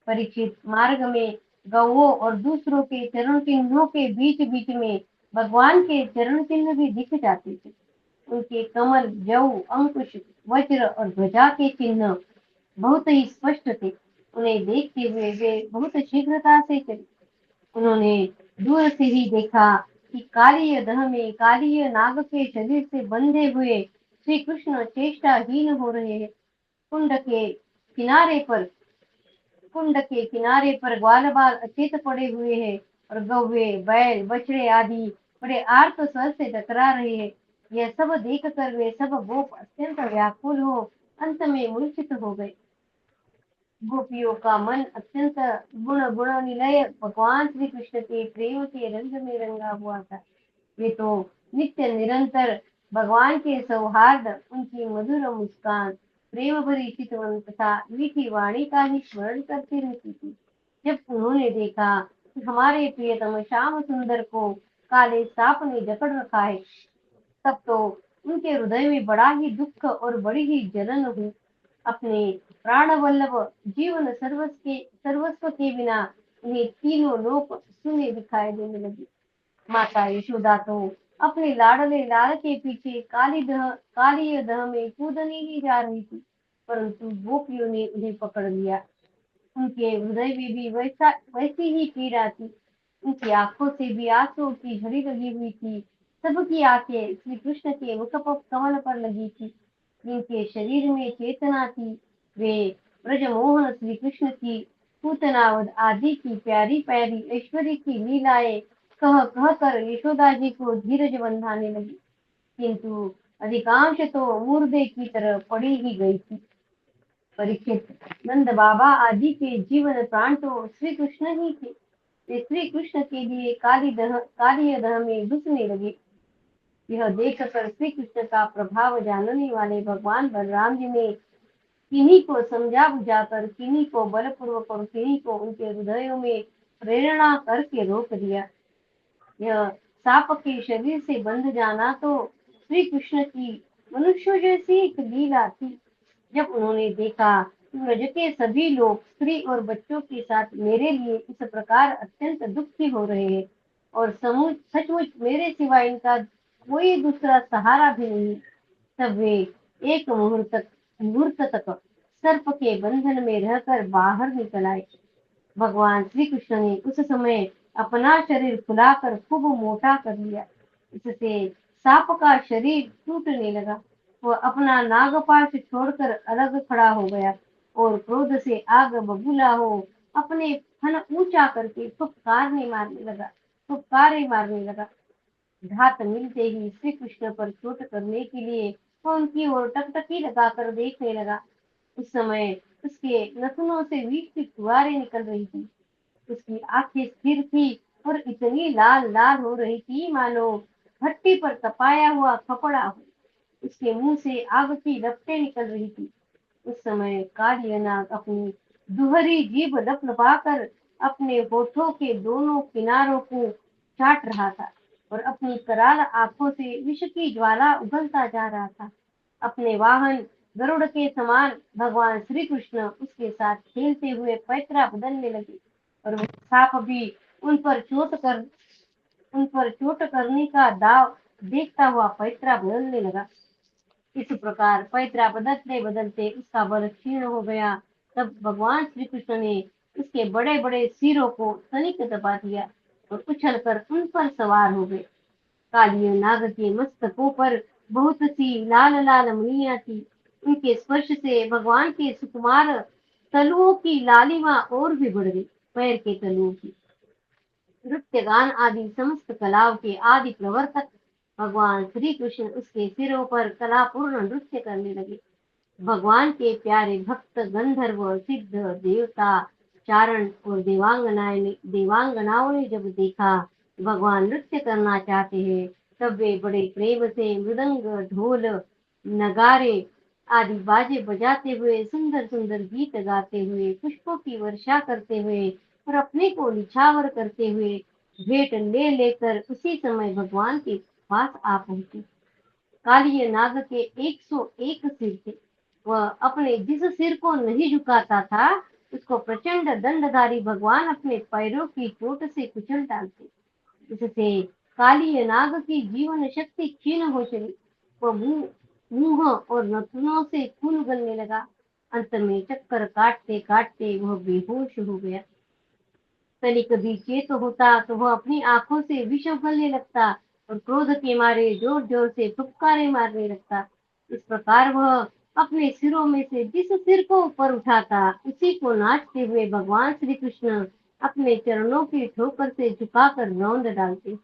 परीक्षित, मार्ग में गौओं और दूसरों के चरण चिन्हों के बीच बीच में भगवान के चरण चिन्ह भी दिख जाते थे। उनके कमल, जौ, अंकुश, वज्र और ध्वजा के चिन्ह बहुत ही स्पष्ट थे। उन्हें देखते हुए वे बहुत शीघ्रता से चले। उन्होंने दूर से ही देखा कि कालीय दह में कालीय नाग के शरीर से बंधे हुए श्री कृष्ण चेष्टाहीन हो रहे हैं। कुंड के किनारे पर कुंड के किनारे पर ग्वाल बाल अचेत पड़े हुए हैं और गौवे, बैल, बछड़े आदि बड़े आर्त स्वर से टकरा रहे हैं। यह सब देख कर वे सब गोप अत्यंत व्याकुल हो अंत में मूर्छित हो गए। गोपियों का मन अत्यंत गुण गुणनिलय भगवान श्री कृष्ण के प्रेम के रंग में रंगा हुआ था। वे तो नित्य निरंतर भगवान के सौहार्द, उनकी मधुर मुस्कान, प्रेम भरी चितवन तथा मीठी वाणी का ही स्मरण करती रहती थी। जब उन्होंने देखा कि हमारे प्रियतम श्याम सुंदर को काले सांप ने जकड़ रखा है, तब तो उनके हृदय में बड़ा ही दुख और बड़ी ही जलन हुई। अपने प्राण वल्लभ जीवन सर्वस्व के बिना उन्हें तीनों लोक शून्य दिखाई देने लगे। माता यशोदा तो अपने लाडले लाल के पीछे काली दह में कूदने ही जा रही थी, परंतु गोपियों ने उन्हें पकड़ लिया। उनके हृदय में भी वैसी ही पीड़ा थी। उनकी आंखों से भी आंसुओं की झड़ी लगी हुई थी। सबकी आंखें श्री कृष्ण के मुख कमल पर लगी थी। जिनके शरीर में चेतना थी, वे ब्रजमोहन श्री कृष्ण की पूतनावध आदि की प्यारी प्यारी ऐश्वर्य की लीलाएं कह कह कर यशोदा जी को धीरज बंधाने लगी, किंतु अधिकांश तो मुर्दे की तरह पड़ी ही गई थी। परीक्षित, नंद बाबा आदि के जीवन प्राण तो श्री कृष्ण ही थे। वे श्री कृष्ण के लिए काली दह में घुसने लगे। यह देखकर श्री कृष्ण का प्रभाव जानने वाले भगवान बलराम जी ने किन्हीं को समझा बुझाकर, किन्हीं को बलपूर्वक और किन्हीं को उनके हृदयों में प्रेरणा करके रोक दिया। यह सांप के शरीर से बंध जाना तो श्री कृष्ण की मनुष्य जैसी एक लीला थी। जब उन्होंने देखा कि ब्रज के सभी लोग स्त्री और बच्चों के साथ मेरे लिए इस प्रकार अत्यंत दुखी हो रहे हैं और सचमुच मेरे सिवाय इनका कोई दूसरा सहारा भी नहीं, तब वे एक मुहूर्त तक सर्प के बंधन में रहकर बाहर निकल आए। भगवान श्री कृष्ण ने उस समय अपना शरीर फुलाकर खूब मोटा कर लिया। इससे सांप का शरीर टूटने लगा। वह अपना नागपाश छोड़कर अलग खड़ा हो गया और क्रोध से आग बबूला हो अपने फन ऊंचा करके फुफकारे मारने लगा। घात मिलते ही श्री कृष्ण पर चोट करने के लिए वह उनकी ओर टकटकी लगाकर देखने लगा। उस समय उसके नथुनों से विष की फुहारें निकल रही थी। उसकी आंखें स्थिर थी और इतनी लाल लाल हो रही थी मानो भट्टी पर तपाया हुआ कपड़ा हो। उसके मुंह से आग की लपटें निकल रही थी। उस समय कालियानाग अपनी दुहरी जीभ लपलपाकर अपने होठों के दोनों किनारों को चाट रहा था और अपनी कराल आंखों से विष की ज्वाला उगलता जा रहा था। अपने वाहन गरुड़ के समान भगवान श्री कृष्ण उसके साथ खेलते हुए पैतरा बदलने लगे और वो सांप भी उन पर चोट करने का दाव देखता हुआ पैतरा बदलने लगा। इस प्रकार पैतरा बदलते बदलते उसका बल क्षीण हो गया। तब भगवान श्री कृष्ण ने उसके बड़े बड़े सिरों को तनिक दबा दिया और उछल कर उन पर सवार हो गए। कालिय नाग के मस्तकों पर बहुत सी लाल लाल मणियां थी। उनके स्पर्श से भगवान के सुकुमार तलुओं की लालिमा और भी बढ़ गई। पैर के तलुओं की नृत्य गान आदि समस्त कलाओं के आदि प्रवर्तक भगवान श्री कृष्ण उसके सिरों पर कलापूर्ण नृत्य करने लगे। भगवान के प्यारे भक्त गंधर्व सिद्ध देवता चारण और देवांगनाओं ने जब देखा भगवान नृत्य करना चाहते हैं, तब वे बड़े प्रेम से मृदंग ढोल नगारे आदि बाजे बजाते हुए सुंदर सुंदर गीत गाते हुए पुष्पों की वर्षा करते हुए और अपने को निछावर करते हुए भेंट ले लेकर उसी समय भगवान के पास आ पहुंचे। कालिय नाग के 101 सिर थे। वह अपने जिस सिर को नहीं झुकाता था, उसको प्रचंड दंडधारी भगवान अपने पैरों की चोट से कुचल डालते। इससे कालिय नाग की जीवन शक्ति क्षीण हो चली। वह मुंह मुंह और नथुनों से खून उगलने लगा। अंत में चक्कर काटते काटते वह बेहोश हो गया। कभी कभी चेत होता तो वह अपनी आंखों से विष उगलने लगता और क्रोध के मारे जोर जोर से फुफकारे मारने लगता। इस प्रकार वह अपने सिरों में से जिस सिर को ऊपर उठाता, उसी को नाचते हुए भगवान श्री कृष्ण अपने चरणों की ठोकर से झुकाकर रौंद डालते।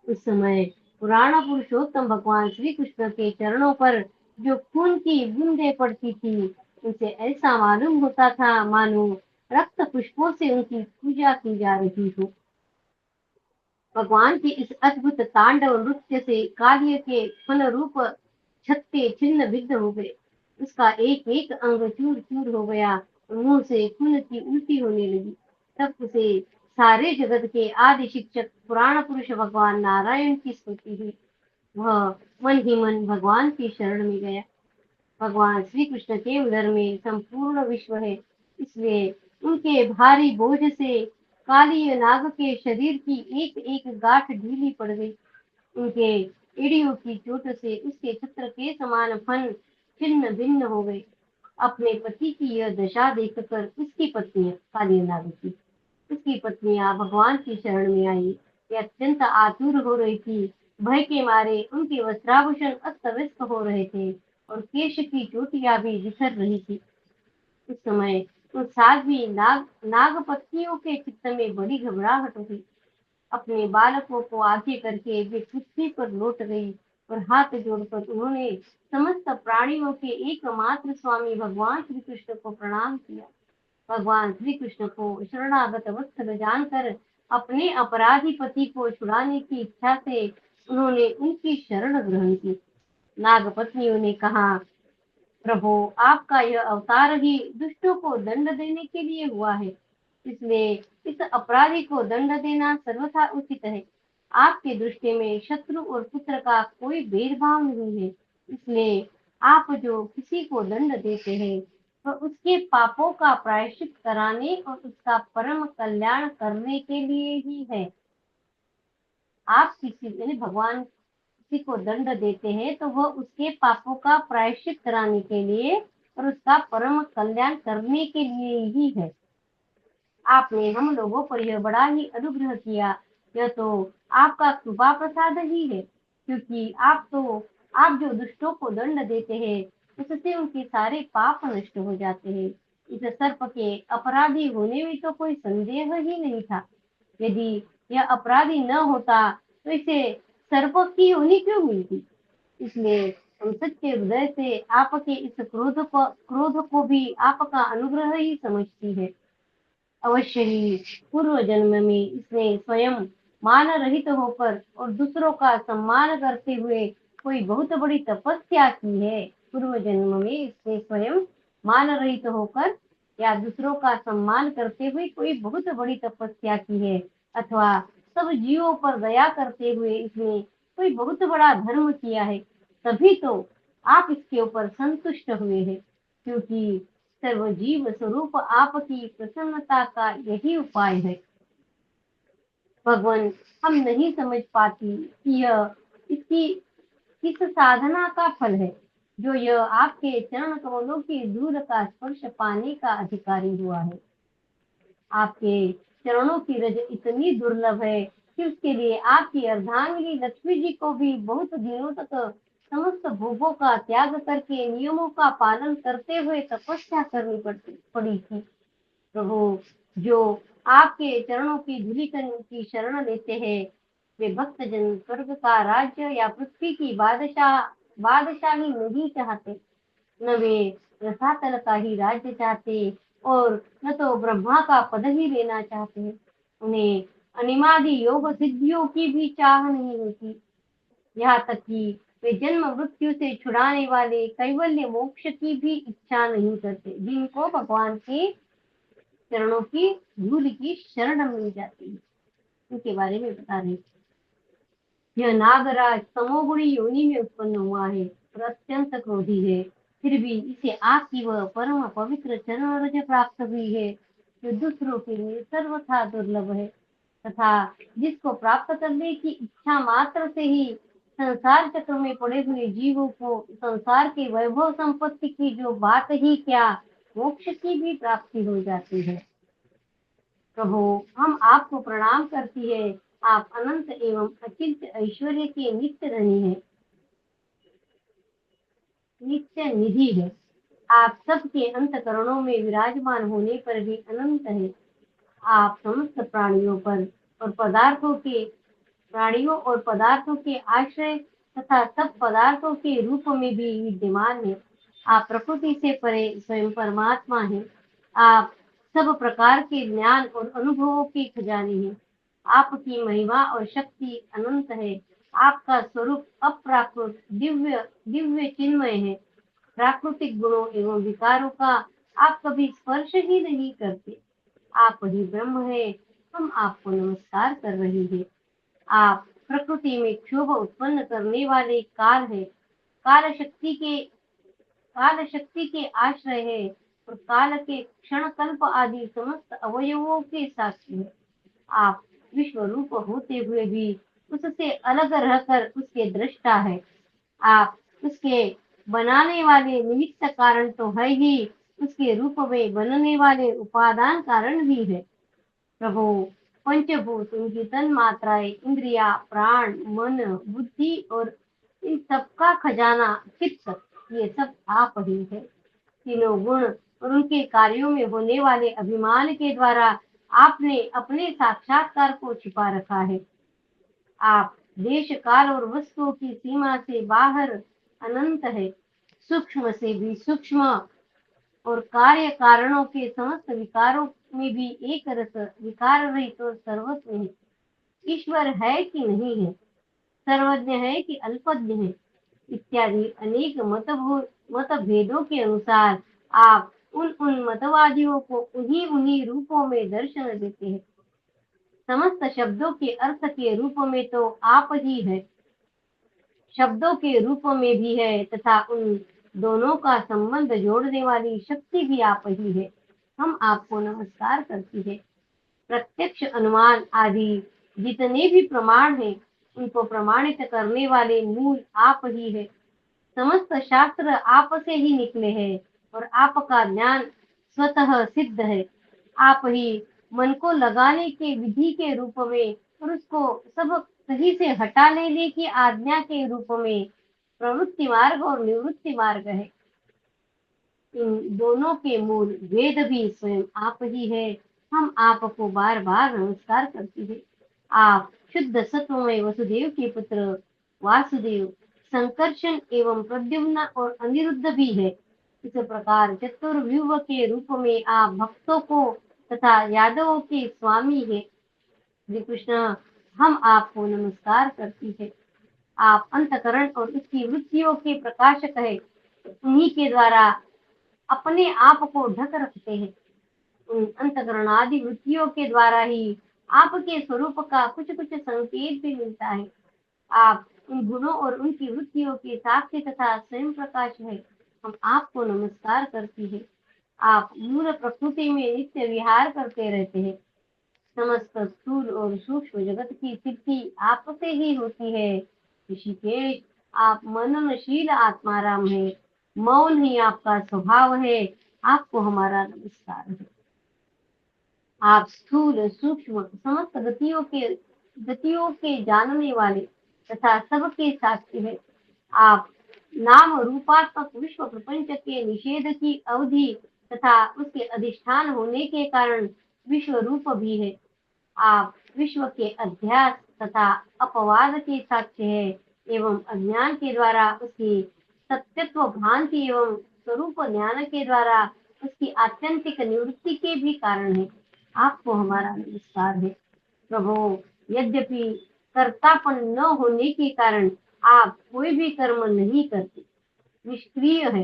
उस समय पुराण पुरुषोत्तम भगवान श्री कृष्ण के चरणों पर जो खून की बूंदें पड़ती थी, उनसे ऐसा मालूम होता था मानो रक्त पुष्पों से उनकी पूजा की जा रही हो। भगवान के इस अद्भुत तांडव नृत्य से काव्य के फल रूप छत्ते छिन्न भिन्न हो गए। उसका एक एक अंग चूर चूर हो गया और मुंह से खून की उल्टी होने लगी। तब उसे सारे जगत के आदि शिक्षक पुराण पुरुष भगवान नारायण की स्तुति हुई। वह मन ही मन भगवान की शरण में गया। भगवान श्री कृष्ण के उदर में संपूर्ण विश्व है, इसलिए उनके भारी बोझ से काली नाग के शरीर की एक एक गांठ ढीली पड़ गई। उनके एड़ियों की चोट से उसके छत्र के समान फन छिन्न भिन्न हो गए। अपने पति की यह दशा देखकर उसकी पत्नियां काली नाग की उसकी पत्नियां भगवान की शरण में आई। वे अत्यंत आतुर हो रही थी। भय के मारे उनके वस्त्राभूषण अस्त व्यस्त हो रहे थे और केश की चोटियां भी बिखर रही थी। उस समय उन साध्वी नाग पत्नियों के चित्त में बड़ी घबराहट हुई। अपने बालकों को आगे करके वे पृथ्वी पर लौट गई और हाथ जोड़कर उन्होंने समस्त प्राणियों के एकमात्र स्वामी भगवान श्री कृष्ण को प्रणाम किया। भगवान श्री कृष्ण को शरणागत वत्सल जानकर अपने अपराधी पति को छुड़ाने की इच्छा से उन्होंने उनकी शरण ग्रहण की। नाग पत्नियों ने कहा, प्रभु, आपका यह अवतार ही दुष्टों को दंड देने के लिए हुआ है, इसलिए इस अपराधी को दंड देना सर्वथा उचित है। आपकी दृष्टि में शत्रु और पुत्र का कोई भेदभाव नहीं है, इसलिए आप जो किसी को दंड देते हैं वह उसके पापों का प्रायश्चित कराने और उसका परम कल्याण करने के लिए ही है। आप किसी यानी भगवान किसी को दंड देते हैं तो वह उसके पापों का प्रायश्चित कराने के लिए और उसका परम कल्याण करने के लिए ही है। आपने हम लोगों पर यह बड़ा ही अनुग्रह किया। यह तो आपका कृपा प्रसाद ही है, क्योंकि आप जो दुष्टों को दंड देते हैं उससे उनके सारे पाप नष्ट हो जाते हैं। इस सर्प के अपराधी होने में तो कोई संदेह ही नहीं था। यदि यह अपराधी न होता तो इसे सर्प की योनि क्यों मिलती। इसलिए हम सच्चे हृदय से आपके इस क्रोध को भी आपका अनुग्रह ही समझती है। अवश्य ही पूर्व जन्म में इसने स्वयं मान रहित होकर और दूसरों का सम्मान करते हुए कोई बहुत बड़ी तपस्या की है। पूर्व जन्म में इसने स्वयं मान रहित होकर या दूसरों का सम्मान करते हुए कोई बहुत बड़ी तपस्या की है, अथवा सब जीवों पर दया करते हुए इसने कोई बहुत बड़ा धर्म किया है। तभी तो आप इसके ऊपर संतुष्ट हुए हैं, क्योंकि सर्वजीव स्वरूप आपकी प्रसन्नता का यही उपाय है। भगवान, हम नहीं समझ पाती कि यह इसकी किस साधना का फल है, जो यह आपके चरण कमलों की धूल का स्पर्श पाने का अधिकारी हुआ है। आपके चरणों की रज इतनी दुर्लभ है कि उसके लिए आपकी अर्धांगिनी लक्ष्मी जी को भी बहुत दिनों तक समस्त भोगों का त्याग करके नियमों का पालन करते हुए तपस्या करनी पड़ी थी। प्रभु, जो आपके चरणों की धूलि की शरण लेते हैं, वे भक्तजन स्वर्ग का राज्य या पृथ्वी की बादशाही नहीं चाहते, न वे रसातल का ही राज्य चाहते और न तो ब्रह्मा का पद ही लेना चाहते। उन्हें अनिमादि योग सिद्धियों की भी चाह नहीं होती, यहाँ तक कि वे जन्म मृत्यु से छुड़ाने वाले कैवल्य मोक्ष की भी इच्छा नहीं करते, जिनको भगवान के चरणों की धूल की शरण मिल जाती है। उनके बारे में बता रहे, यह नागराज तमोगुणी योनि में उत्पन्न हुआ है और अत्यंत क्रोधी है, फिर भी इसे आपकी वह परम पवित्र चरण रज प्राप्त हुई है, जो दूसरों के लिए सर्वथा दुर्लभ है, तथा जिसको प्राप्त करने की इच्छा मात्र से ही संसार चक्र में पड़े हुए जीवों को संसार के वैभव संपत्ति की जो बात ही क्या, मोक्ष की भी प्राप्ति हो जाती है। प्रभु, हम आपको प्रणाम करती है। आप अनंत एवं अचिंत्य ऐश्वर्य के नित्य धनी है, नित्य निधि है। आप सबके अंतकरणों में विराजमान होने पर भी अनंत है। आप समस्त प्राणियों और पदार्थों के आश्रय तथा सब पदार्थों के रूप में भी विद्यमान है। आप प्रकृति से परे स्वयं परमात्मा है। आप सब प्रकार के ज्ञान और अनुभवों के खजाने हैं। आपकी महिमा और शक्ति अनंत है। आपका स्वरूप अप्राकृत दिव्य दिव्य चिन्मय है। प्राकृतिक गुणों एवं विकारों का आप कभी स्पर्श ही नहीं करते। आप ही ब्रह्म है। हम आपको नमस्कार कर रहे हैं। आप प्रकृति में क्षोभ उत्पन्न करने वाले काल शक्ति के आश्रय है और काल के क्षण कल्प आदि समस्त अवयवों के साक्षी है। आप विश्व रूप होते हुए भी उससे अलग रहकर उसके दृष्टा है। आप उसके बनाने वाले निमित्त कारण तो है ही, उसके रूप में बनने वाले उपादान कारण भी है। प्रभु, पंचभूत, उनकी तन मात्राएं, इंद्रिया, प्राण, मन, बुद्धि और इन सबका खजाना चित्त, ये सब आप ही है। तीनों गुण और उनके कार्यों में होने वाले अभिमान के द्वारा आपने अपने साक्षात्कार को छिपा रखा है। आप देश काल और वस्तुओं की सीमा से बाहर अनंत है, सूक्ष्म से भी सूक्ष्म और कार्य कारणों के समस्त विकारों में भी एक रस, विकार रहित और सर्वत्र है। ईश्वर है कि नहीं है, सर्वज्ञ है कि अल्पज्ञ है, इत्यादि अनेक मतभेदों के अनुसार आप उन मतवादियों को उन्हीं उन्हीं रूपों में दर्शन देते हैं। समस्त शब्दों के अर्थ के रूप में तो आप ही है, शब्दों के रूप में भी है तथा उन दोनों का संबंध जोड़ने वाली शक्ति भी आप ही है। हम आपको नमस्कार करती है। प्रत्यक्ष, अनुमान आदि जितने भी प्रमाण हैं, उनको प्रमाणित करने वाले मूल आप ही है। समस्त शास्त्र आप से ही निकले हैं और आपका ज्ञान स्वतः सिद्ध है। आप ही मन को लगाने के विधि के रूप में और उसको सब सही से हटा लेने की आज्ञा के रूप में प्रवृत्ति मार्ग और निवृत्ति मार्ग है। इन दोनों के मूल वेद भी स्वयं आप ही है। हम आपको बार बार नमस्कार करते हैं। आप शुद्ध सत्वमय वसुदेव के पुत्र वासुदेव, संकर्षण एवं प्रद्युम्न और अनिरुद्ध भी है। इस प्रकार चतुर्व्यूह के रूप में आप भक्तों को तथा यादवों के स्वामी है। श्री कृष्ण, हम आपको नमस्कार करती है। आप अंतकरण और उसकी वृत्तियों के प्रकाशक है। उन्हीं के द्वारा अपने आप को ढक रखते हैं। उन अंतकरण आदि वृत्तियों के द्वारा ही आपके स्वरूप का कुछ कुछ संकेत भी मिलता है। आप उन गुणों और उनकी वृत्तियों के साक्षी तथा स्वयं प्रकाश है। हम आपको नमस्कार करती है। आप मूल प्रकृति में नित्य विहार करते रहते हैं। समस्त स्थूल और सूक्ष्म जगत की सिद्धि आपसे ही होती है। ऋषिकेश, आप मननशील आत्माराम है। मौन ही आपका स्वभाव है। आपको हमारा नमस्कार है। आप स्थूल सूक्ष्म समस्त गतियों के गतियों के जानने वाले तथा सबके साक्षी है। आप नाम रूपात्मक विश्व प्रपंच के निषेध की अवधि तथा उसके अधिष्ठान होने के कारण विश्व रूप भी है। आप विश्व के अध्यास तथा अपवाद के साक्ष्य है एवं अज्ञान के द्वारा उसकी सत्यत्व भ्रांति एवं स्वरूप ज्ञान के द्वारा उसकी आत्यंतिक निवृत्ति के भी कारण है। आपको हमारा नमस्कार है। प्रभु, यद्यपि कर्तापन न होने के कारण आप कोई भी कर्म नहीं करते, निष्क्रिय है,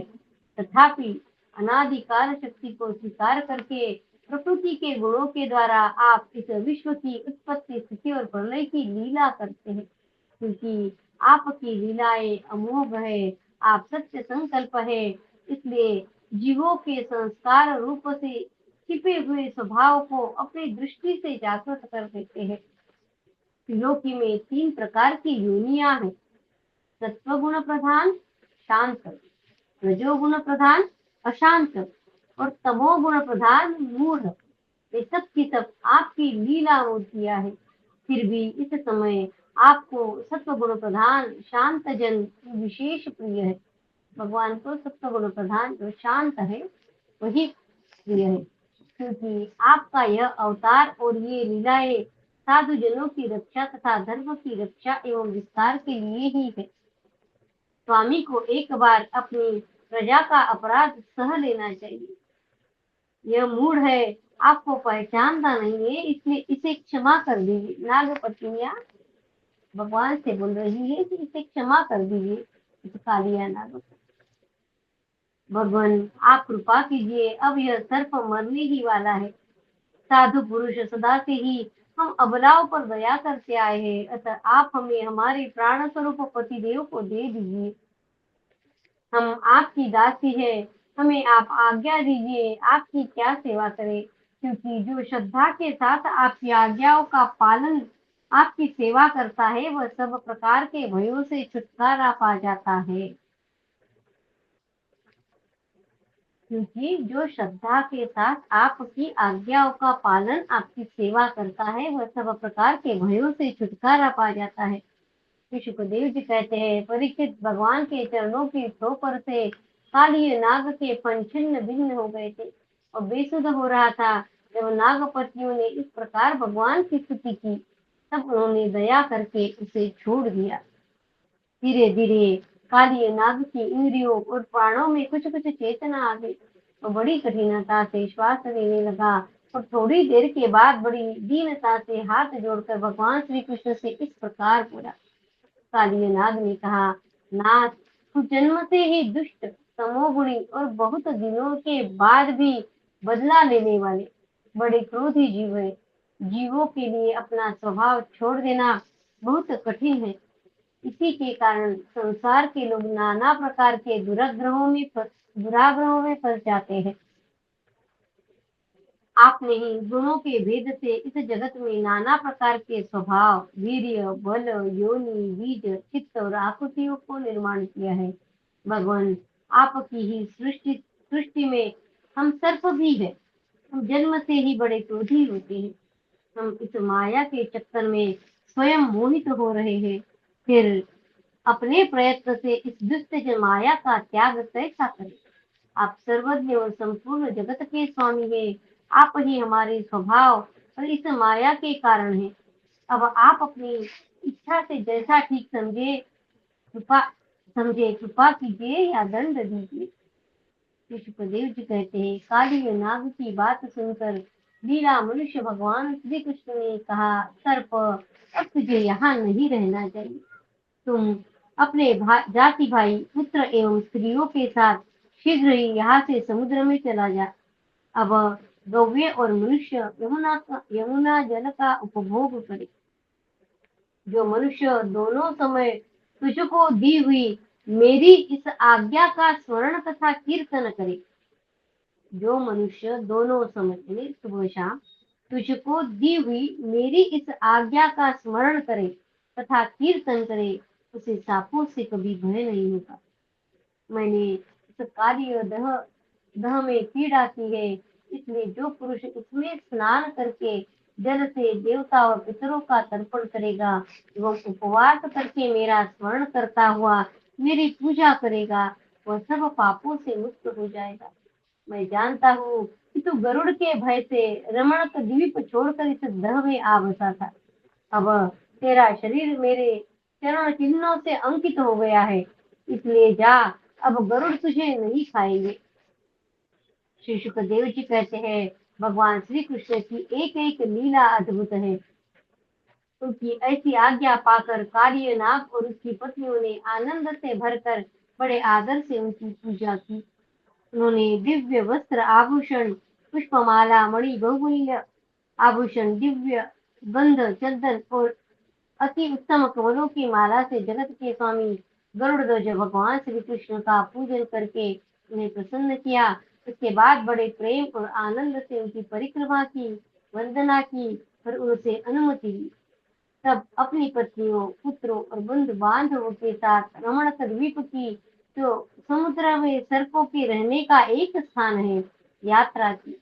तथापि अनादिकाल शक्ति को स्वीकार करके प्रकृति के गुणों के द्वारा आप इस विश्व की उत्पत्ति स्थिति और प्रलय की लीला करते हैं। क्योंकि आपकी लीलाएं अमोघ है, आप सत्य संकल्प है, इसलिए जीवों के संस्कार रूप से छिपे हुए स्वभाव को अपनी दृष्टि से जागृत कर देते हैं। त्रिलोकी में 3 प्रकार की योनियां हैं। सत्वगुण प्रधान शांत, रजोगुण प्रधान अशांत और तमोगुण प्रधान मूढ़। ये सब की सब आपकी लीला मूर्तियां है। फिर भी इस समय आपको सत्वगुण प्रधान शांत जन विशेष प्रिय है। भगवान को सत्वगुण प्रधान जो शांत है वही प्रिय है, क्योंकि आपका यह अवतार और ये लीलाएं साधु जनों की रक्षा तथा धर्म की रक्षा एवं विस्तार के लिए ही है। स्वामी को एक बार अपनी प्रजा का अपराध सह लेना चाहिए। यह मूढ़ है, आपको पहचानता नहीं है, इसलिए इसे क्षमा कर दीजिए। नागपत्नियां भगवान से बोल रही है कि इसे क्षमा कर दीजिए, इस कालिया नागपत्नी। भगवान आप कृपा कीजिए, अब यह सर्प मरने ही वाला है। साधु पुरुष सदा से ही हम अबलाओं पर दया करते आए हैं, अतः आप हमें हमारे प्राण स्वरूप पतिदेव को दे दीजिए। हम आपकी दासी है, हमें आप आज्ञा दीजिए, आपकी क्या सेवा करें, क्योंकि जो श्रद्धा के साथ आपकी आज्ञाओं का पालन आपकी सेवा करता है वह सब प्रकार के भयों से छुटकारा पा जाता है। क्योंकि जो श्रद्धा के साथ आपकी आज्ञाओं का पालन आपकी सेवा करता है वह सब प्रकार के भयों से छुटकारा पा जाता है। श्री सुखदेव जी कहते हैं, परीक्षित, भगवान के चरणों की ठोकर से कालिय नाग के पंख छिन्न भिन्न हो गए थे और बेसुध हो रहा था। जब नागपतियों ने इस प्रकार भगवान की स्तुति की तब उन्होंने दया करके उसे छोड़ दिया। धीरे धीरे कालिय नाग की इंद्रियों और प्राणों में कुछ कुछ चेतना आ गई और बड़ी कठिनता से श्वास लेने लगा और थोड़ी देर के बाद बड़ी दीनता से हाथ जोड़कर भगवान श्री कृष्ण से इस प्रकार बोला। कालिय नाग ने कहा, नाथ, तू जन्म से ही दुष्ट, तमोगुणी और बहुत दिनों के बाद भी बदला लेने वाले बड़े क्रोधी जीव है। जीवों के लिए अपना स्वभाव छोड़ देना बहुत कठिन है। इसी के कारण संसार के लोग नाना प्रकार के दुराग्रहों में फंस जाते हैं। आपने ही गुणों के भेद से इस जगत में नाना प्रकार के स्वभाव, वीर्य, बल, योनि, बीज, चित्त और आकृतियों को निर्माण किया है। भगवान, आपकी ही सृष्टि में हम सर्प भी है। हम जन्म से ही बड़े क्रोधी होते हैं। हम इस माया के चक्कर में स्वयं मोहित हो रहे हैं, फिर अपने प्रयत्न से इस दुष्ट माया का त्याग कैसा करें। आप सर्वज्ञ और संपूर्ण जगत के स्वामी हैं। आप ही हमारे स्वभाव और इस माया के कारण हैं। अब आप अपनी इच्छा से जैसा ठीक कृपा कीजिए या दंड दीजिए। सुखदेव जी कहते हैं, काली नाग की बात सुनकर लीला मनुष्य भगवान श्री कृष्ण ने कहा, सर्प, अब तुझे यहाँ नहीं रहना चाहिए। तुम अपने जाति भाई, पुत्र एवं स्त्रियों के साथ शीघ्र ही यहाँ से समुद्र में चला जा। अब गव्य और मनुष्य यमुना जल का उपभोग करे। जो मनुष्य दोनों समय तुझको दी हुई मेरी इस आज्ञा का स्मरण तथा कीर्तन करे। जो मनुष्य दोनों समय यानी सुबह शाम तुझको दी हुई मेरी इस आज्ञा का स्मरण करे तथा कीर्तन करे, उसे सापों से कभी भय नहीं होगा। मैंने इस कार्य दह में पीड़ा की है, इसलिए जो पुरुष इसमें स्नान करके जल से देवता और पितरों का तर्पण करेगा एवं उपवास करके मेरा स्मरण करता हुआ मेरी पूजा करेगा, वह सब पापों से मुक्त हो जाएगा। मैं जानता हूँ कि तू गरुड़ के भय से रमणक द्वीप छोड़कर इस ग्रह में आ बसा था। अब तेरा शरीर मेरे चरण चिन्हों से अंकित हो गया है, इसलिए जा, अब गरुड़ तुझे नहीं खाएंगे। श्री सुखदेव जी कहते हैं, भगवान श्री कृष्ण की एक एक लीला अद्भुत है। उनकी ऐसी आज्ञा पाकर कालियनाग और उसकी पत्नियों ने आनंद से भरकर बड़े आदर से उनकी पूजा की। उन्होंने दिव्य वस्त्र, आभूषण, पुष्पमाला, मणि, बहुमूल्य आभूषण, दिव्य गंध, चंदन और अति उत्तम कमलों की माला से जगत के स्वामी गरुड़ध्वज भगवान श्री कृष्ण का पूजन करके उन्हें प्रसन्न किया। इसके बाद बड़े प्रेम और आनंद से उनकी परिक्रमा की, वंदना की और उनसे अनुमति ली। तब अपनी पत्नियों, पुत्रों और बंधु बांधवों के साथ रमणक द्वीप की, जो समुद्र में सर्पों के रहने का एक स्थान है, यात्रा की।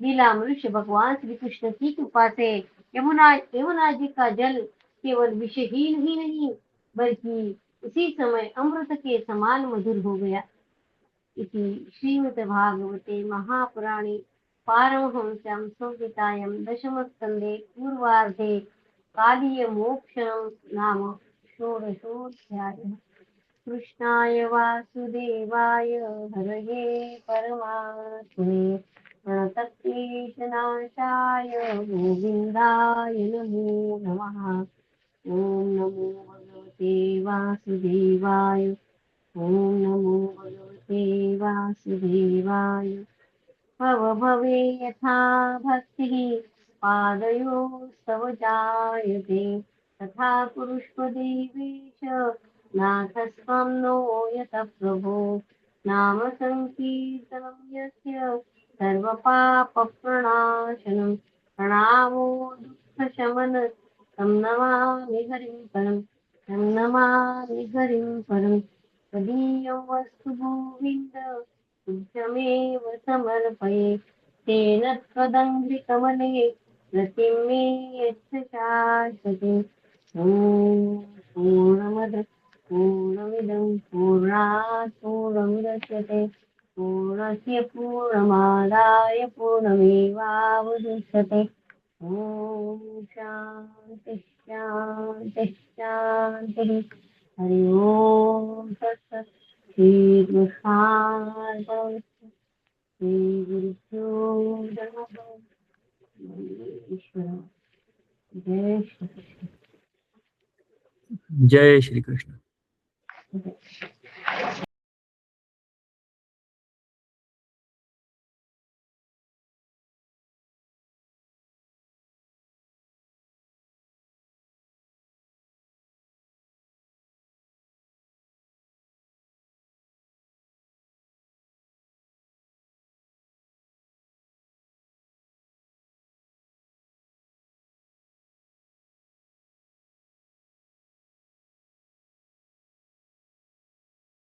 लीला मनुष्य भगवान श्री कृष्ण की कृपा से यमुना जी का जल केवल विषहीन ही नहीं, बल्कि उसी समय अमृत के समान मधुर हो गया। इति श्रीमद्भागवते महापुराणे पारमहंस्यां संहितायां दशमस्कन्धे पूर्वार्धे कालीयमोक्षणं नाम षोडशोऽध्यायः। कृष्णाय वासुदेवाय हरये परमात्मने प्रणतक्लेशनाशाय गोविन्दाय नमो नमः। ॐ नमो भगवते वासुदेवाय। ॐ नमो भगवते वासुदेवाय। भवे यथा भक्तिः पादयोस्तव जायते, तथा कुरुष्व देवेश नाथस्त्वं नो यतः प्रभो। नाम संकीर्तनं यस्य सर्वपापप्रणाशनं, प्रणामो दुःखशमनं, तं नमामि हरिं परं, तं नमामि हरिं परं। तदीयं वस्तु गोविन्द तुभ्यमेव समर्पये, तेन त्वदङ्घ्रिकमले रतिं मे यच्छ शाश्वतीम्। ॐ पूर्णमद पूर्णमिदं पूर्णात् पूर्णमुदच्यते, पूर्णस्य पूर्णमादाय पूर्णमेवावशिष्यते। ॐ शान्ति शान्ति शान्तिः। हरि ओम तत्सत्। श्रीकृष्णार्पणमस्तु। श्रीगुरुभ्यो नमः। ईश्वर जय श्री कृष्ण। जय श्री कृष्ण।